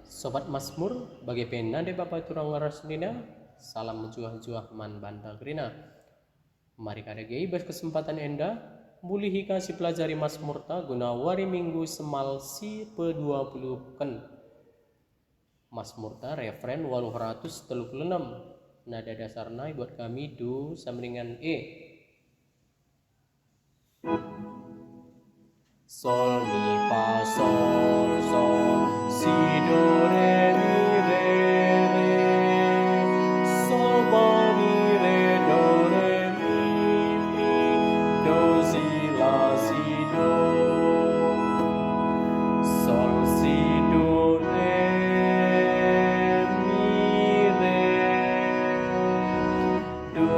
Sobat Mazmur, bagi pena de Bapak turang ngarasnina, salam juah-juah man banda grina. Mari kada gei berkesempatan enda, bulih kasih pelajari Mazmur ta guna wari minggu semal si pe-20 ken. Mazmur ta referen 836. Nada dasarna buat kami do samringan E. Sol mi fa sol sol si do re mi re re sol fa mi re do mi do si la si do sol si do re mi re do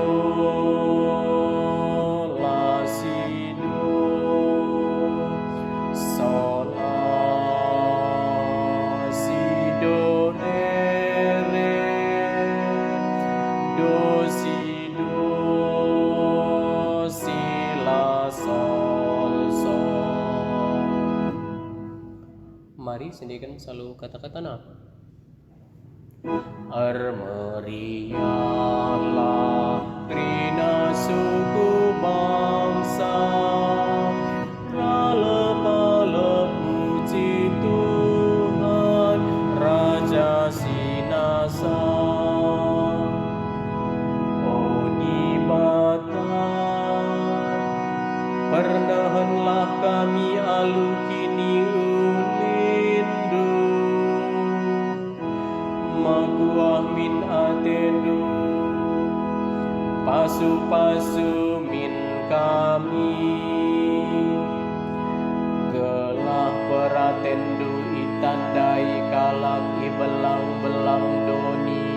la si do sol la si do re do si la sol sol. Mari sendikan selalu kata-kata na. Armerialah trina suku bangsa, ralep-alep puji Tuhan Raja Sinasa. Oh Nibata, pernahanlah kami alu kini ulindu, maguah min atendu, pasu-pasu min kami, gelah peratendu itandai kalak ibelang-belang doni,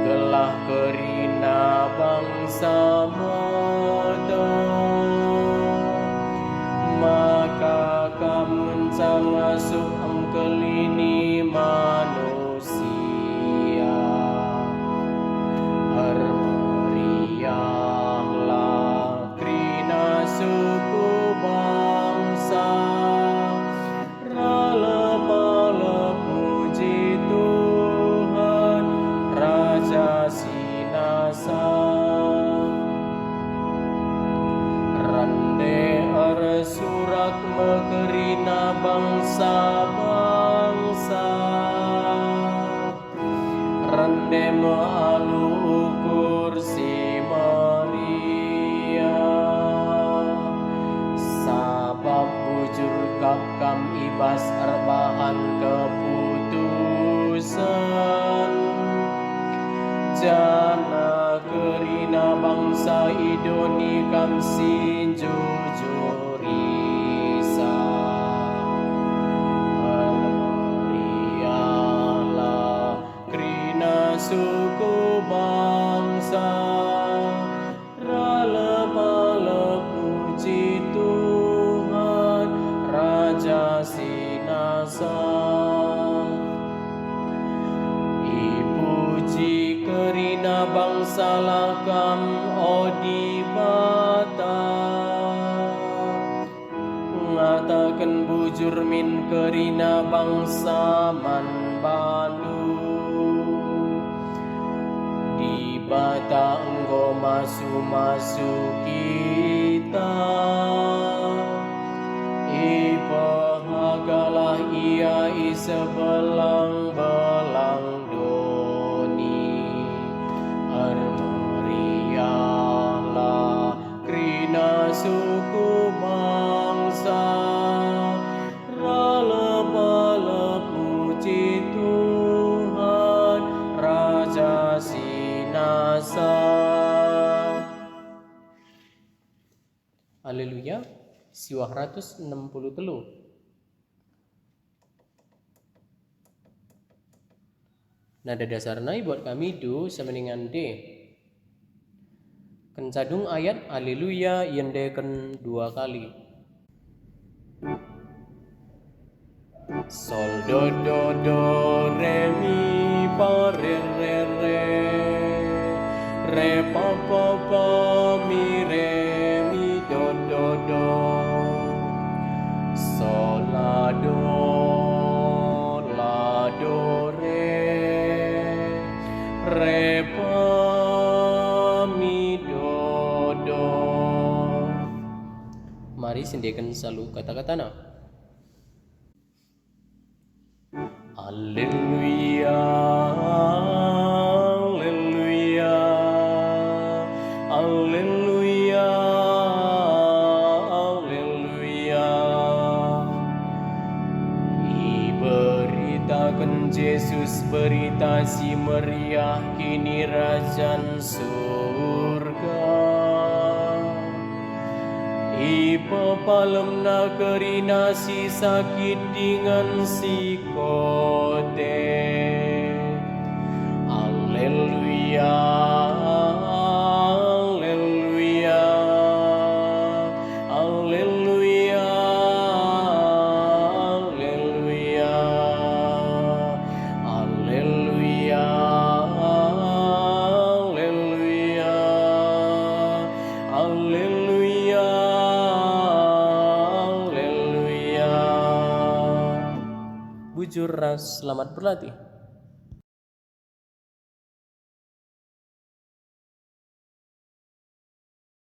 gelah kerina bangsa modo, maka kamun sangasuk angkelini manusia. Armeriahlah trina suku bangsa, ralep-alep puji Tuhan Raja Sinasa. Rande surat mekerina bangsa-bangsa, rande mealu ukur si Maria, sabab bujur kam ibas erbahan keputusan, jana kerina bangsa idoni kam sin jujurisa. Armerialah kerina suku bangsa, ralep-alep puji Tuhan Raja Sinasa. Ipuji kerina bangsa lakam odibata, ngatakan bujur min kerina bangsa man bandu, di bata engkau masu-masu kita, ipahagalah ia isebelang-belang doni. Armerialah kerina suku bangsa, ralep-alep puji Tuhan Raja Sinasa. Haleluya. Siwah 163. Nada dasarna buat kami do sameningan D. Kencadung ayat haleluya yendeken 2 kali. Sol do do do re mi fa re re re re pa pa pa mi re mi do do do sol la do sindekan selalu kata-katana. Haleluya, haleluya, haleluya, haleluya. Iberitakan Yesus berita si meriah kini Rajan surga. Ipapalem negeri nasi sakit dengan si kote. Haleluya, haleluya, haleluya, haleluya, haleluya, haleluya, haleluya. Bujur ras, selamat berlatih.